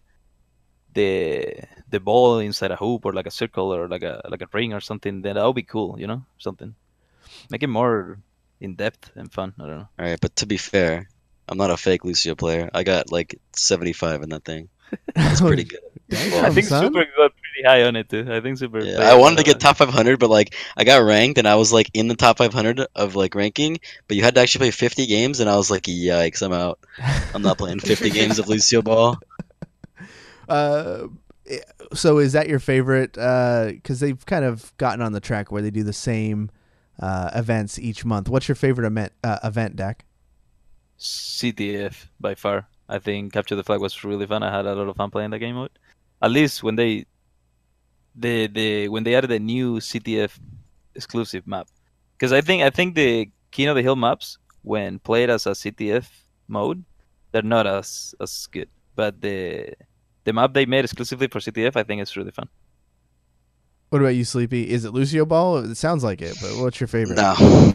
ball inside a hoop or like a circle or like a ring or something, then that would be cool, something. Make it more in depth and fun. I don't know. All right, but to be fair, I'm not a fake Lucio player. I got like 75 in that thing. That's pretty good. I think son. Super got pretty high on it too. I think Super. Yeah, I wanted to get top 500, but like I got ranked and I was like in the top 500 of like ranking, but you had to actually play 50 games, and I was like, yikes, I'm out. I'm not playing 50 games of Lucio Ball. So is that your favorite? Because they've kind of gotten on the track where they do the same events each month. What's your favorite event, Dak? CTF by far. I think Capture the Flag was really fun. I had a lot of fun playing that game mode. At least when they when they added a new CTF exclusive map, because I think the King of the Hill maps, when played as a CTF mode, they're not as good. But the map they made exclusively for CTF, I think it's really fun. What about you, Sleepy? Is it Lucio Ball? It sounds like it, but what's your favorite? No.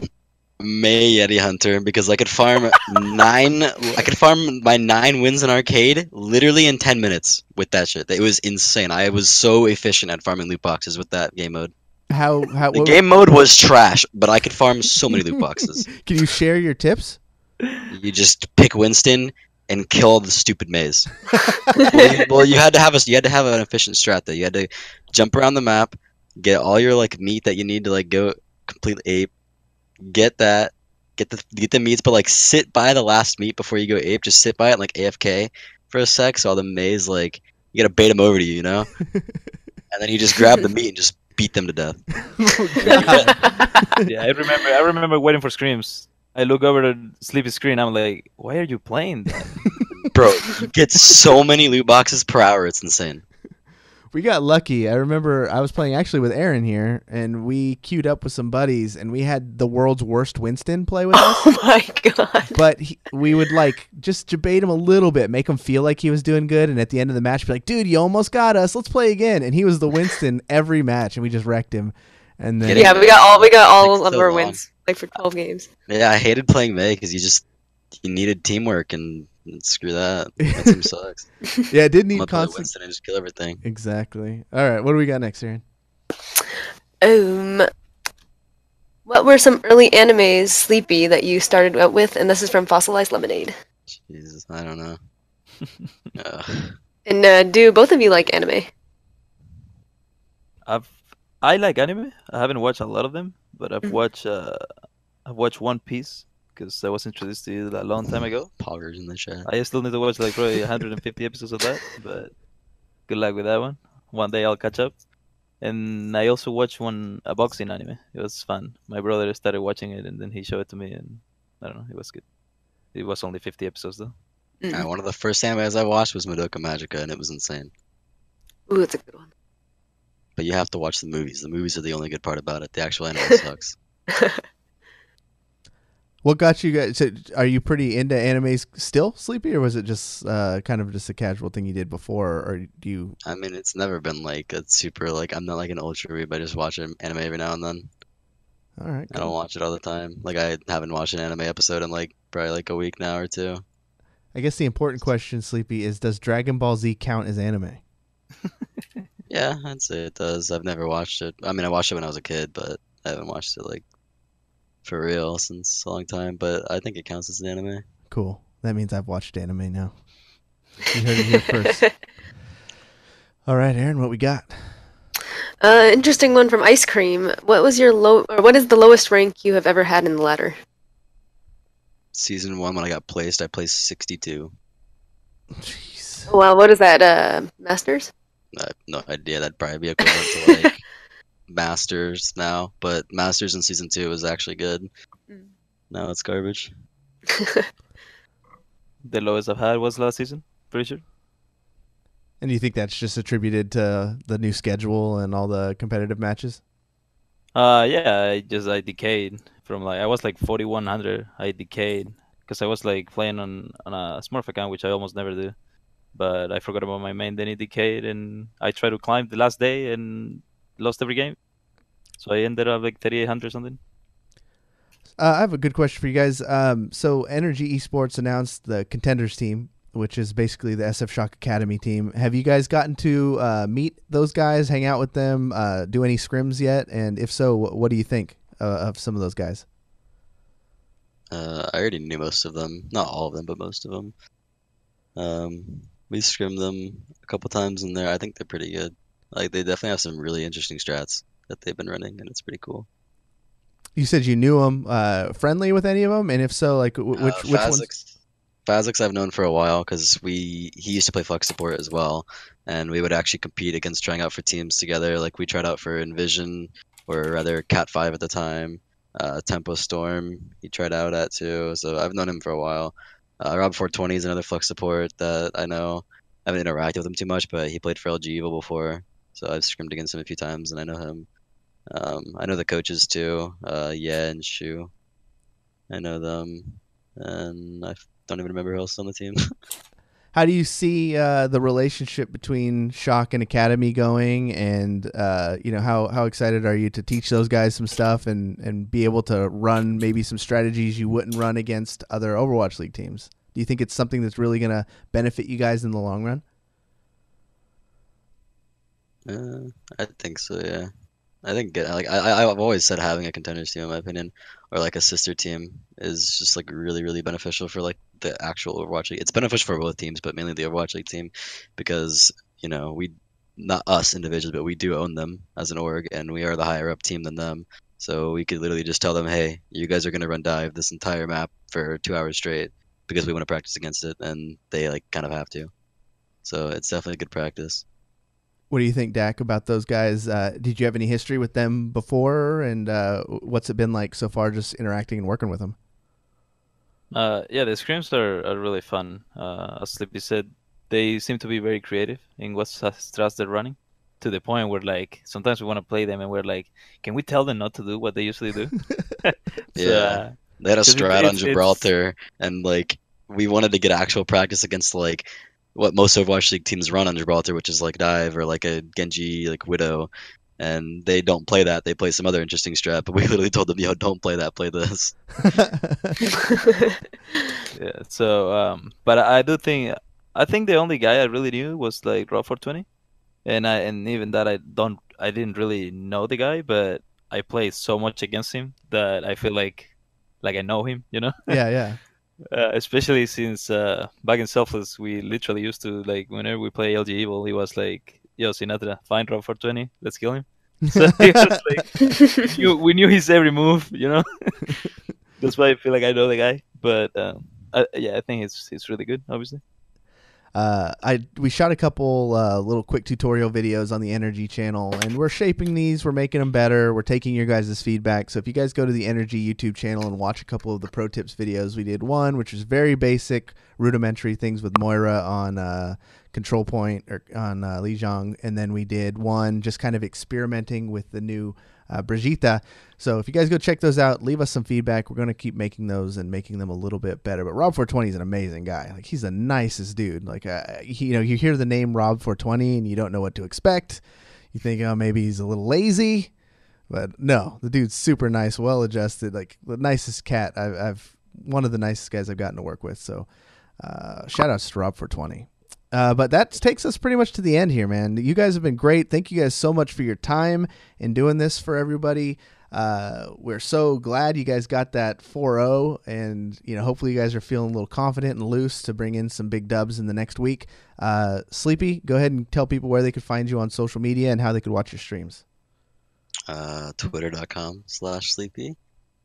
May Yeti Hunter, because I could farm my 9 wins in arcade literally in 10 minutes with that shit. It was insane. I was so efficient at farming loot boxes with that game mode. The game mode was trash, but I could farm so many loot boxes. Can you share your tips? You just pick Winston and kill the stupid maze. well, you had to have an efficient strat though. You had to jump around the map, get all your like meat that you need to like go complete ape. Get the meats, but like sit by the last meat before you go ape. Just sit by it, like AFK for a sec, so all the maze like you gotta bait them over to you, and then you just grab the meat and just beat them to death. Yeah, I remember waiting for screams. I look over the Sleepy screen. I'm like, why are you playing that? Bro, you get so many loot boxes per hour. It's insane. We got lucky. I remember I was playing actually with Aaron here, and we queued up with some buddies, and we had the world's worst Winston play with us. Oh my god! But we would like just debate him a little bit, make him feel like he was doing good, and at the end of the match, be like, "Dude, you almost got us. Let's play again." And he was the Winston every match, and we just wrecked him. And then we got all of our wins like for 12 games. Yeah, I hated playing May because you needed teamwork and. Screw that. That team sucks. Yeah, it did need constant. Winston and just kill everything. Exactly. All right, what do we got next, Aaron? What were some early animes, Sleepy, that you started out with? And this is from Fossilized Lemonade. Jesus, I don't know. And do both of you like anime? I like anime. I haven't watched a lot of them, but I've watched One Piece. Because I was introduced to it a long time ago. Poggers in the chat. I still need to watch like probably 150 episodes of that, but good luck with that one. One day I'll catch up. And I also watched a boxing anime. It was fun. My brother started watching it, and then he showed it to me, and I don't know, it was good. It was only 50 episodes though. One of the first animes I watched was Madoka Magica, and it was insane. Ooh, that's a good one. But you have to watch the movies. The movies are the only good part about it. The actual anime sucks. What got you guys? So are you pretty into animes still, Sleepy, or was it just kind of just a casual thing you did before, or do you? I mean, it's never been like a super like I'm not like an ultra read, but I just watch an anime every now and then. All right. I don't watch it all the time. Like I haven't watched an anime episode in like probably like a week now or two. I guess the important question, Sleepy, is does Dragon Ball Z count as anime? Yeah, I'd say it does. I've never watched it. I mean, I watched it when I was a kid, but I haven't watched it like for real since a long time. But I think it counts as an anime. Cool. That means I've watched anime now. You heard it here first. All right, Aaron, what we got? Interesting one from Ice Cream. What is the lowest rank you have ever had in the ladder? Season 1, when I got placed, I placed 62. Jeez. Oh, wow, what is that? Masters? I have no idea. That'd probably be equivalent to like Masters now, but Masters in Season 2 was actually good. Now it's garbage. The lowest I've had was last season, pretty sure. And you think that's just attributed to the new schedule and all the competitive matches? Yeah, I decayed from like I was like 4100. I decayed because I was like playing on a Smurf account, which I almost never do. But I forgot about my main, then it decayed, and I tried to climb the last day and lost every game. So I ended up like 3800 or something. I have a good question for you guys. So Energy Esports announced the Contenders team, which is basically the SF Shock Academy team. Have you guys gotten to meet those guys, hang out with them, do any scrims yet? And if so, what do you think of some of those guys? I already knew most of them. Not all of them, but most of them. We scrimmed them a couple times in there. I think they're pretty good. Like they definitely have some really interesting strats that they've been running, and it's pretty cool. You said you knew them. Friendly with any of them? And if so, like which ones? Fazix I've known for a while because he used to play Flux support as well, and we would actually compete against trying out for teams together. Like we tried out for Envision, or rather Cat 5 at the time, Tempo Storm, he tried out at too. So I've known him for a while. Rob 420 is another Flux support that I know. I haven't interacted with him too much, but he played for LG Evil before, so I've scrimmed against him a few times, and I know him. I know the coaches too, Yeah and Shu. I know them, and I don't even remember who else is on the team. How do you see the relationship between Shock and Academy going, and how excited are you to teach those guys some stuff and be able to run maybe some strategies you wouldn't run against other Overwatch League teams? Do you think it's something that's really going to benefit you guys in the long run? I think so, yeah. I think I've always said having a contenders team, in my opinion, or like a sister team, is just like really really beneficial for like the actual Overwatch League. It's beneficial for both teams, but mainly the Overwatch League team, because we, not us individually, but we do own them as an org, and we are the higher up team than them. So we could literally just tell them, hey, you guys are gonna run dive this entire map for 2 hours straight because we want to practice against it, and they like kind of have to. So it's definitely good practice. What do you think, Dak, about those guys? Did you have any history with them before, and what's it been like so far just interacting and working with them? Yeah, the scrims are really fun. As Sleepy said, they seem to be very creative in what strats they're running, to the point where like sometimes we want to play them and we're like, can we tell them not to do what they usually do? Yeah. They had a 'cause strat on it's Gibraltar, and like we wanted to get actual practice against like what most Overwatch League teams run on Gibraltar, which is like dive or like a Genji, like Widow, and they don't play that. They play some other interesting strat, but we literally told them, "Yo, don't play that. Play this." yeah. So but I think the only guy I really knew was like Raw 420, and even that I didn't really know the guy, but I played so much against him that I feel like I know him, you know. Yeah. Especially since back in Selfless, we literally used to like whenever we play LG Evil, he was like, "Yo, Sinatra, find Rob 420, let's kill him." So he was like, we knew his every move, you know. That's why I feel like I know the guy. But yeah, I think he's really good, obviously. We shot a couple little quick tutorial videos on the Energy channel, and we're shaping these. We're making them better. We're taking your guys' feedback. So if you guys go to the Energy YouTube channel and watch a couple of the pro tips videos, we did one which was very basic, rudimentary things with Moira on control point or on Lijiang, and then we did one just kind of experimenting with the new Brigitte. So if you guys go check those out, leave us some feedback. We're going to keep making those and making them a little bit better. But Rob 420 is an amazing guy. Like, he's the nicest dude. Like, you hear the name Rob 420 and you don't know what to expect. You think, oh, maybe he's a little lazy, but no, the dude's super nice, well adjusted, like the nicest cat I've one of the nicest guys I've gotten to work with. So shout outs to Rob 420. But that takes us pretty much to the end here, man. You guys have been great. Thank you guys so much for your time in doing this for everybody. We're so glad you guys got that 4-0, and hopefully you guys are feeling a little confident and loose to bring in some big dubs in the next week. Sleepy, go ahead and tell people where they could find you on social media and how they could watch your streams. Twitter.com/sleepy,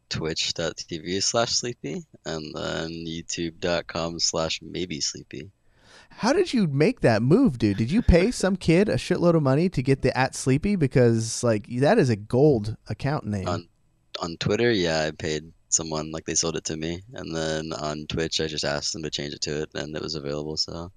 twitch.tv/sleepy, and then youtube.com/maybe sleepy. How did you make that move, dude? Did you pay some kid a shitload of money to get the @Sleepy? Because like that is a gold account name. On Twitter, yeah, I paid someone, like they sold it to me, and then on Twitch, I just asked them to change it to it, and it was available. So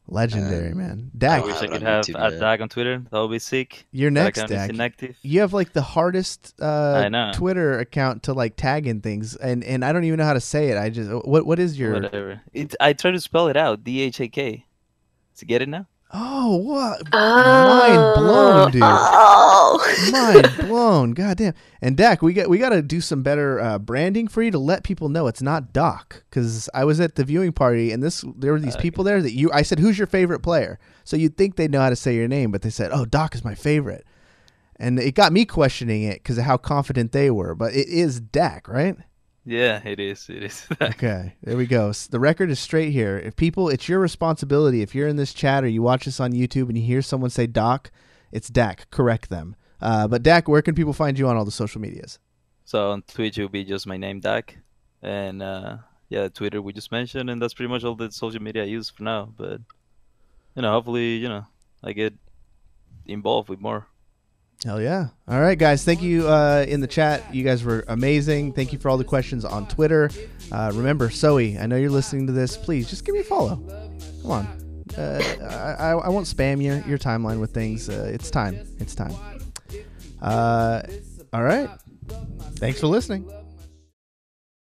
legendary, man. I Dak, wish I have it could on have YouTube at yet. Dhak on Twitter. That would be sick. you're That next, account is Dak. inactive. You have like the hardest I know. Twitter account to like tag in things, and I don't even know how to say it. I just what is your Whatever. I try to spell it out. DHAK. To get it now? Oh, what? Mind Oh. blown, dude. Oh. Mind blown. Goddamn. And Dak, we got to do some better branding for you to let people know it's not Doc. Because I was at the viewing party and there were these people there that I said, who's your favorite player? So you'd think they'd know how to say your name, but they said, oh, Doc is my favorite. And it got me questioning it because of how confident they were. But it is Dak, right? Yeah, it is. It is. Okay, there we go. The record is straight here. If people, it's your responsibility. If you're in this chat or you watch this on YouTube and you hear someone say Doc, it's Dak. Correct them. But Dak, where can people find you on all the social medias? So on Twitch, it will be just my name, Dak. And yeah, Twitter we just mentioned. And that's pretty much all the social media I use for now. But, hopefully, I get involved with more. Hell yeah. All right, guys. Thank you in the chat. You guys were amazing. Thank you for all the questions on Twitter. Remember, Zoe, I know you're listening to this. Please, just give me a follow. Come on. I won't spam your timeline with things. It's time. It's time. All right. Thanks for listening.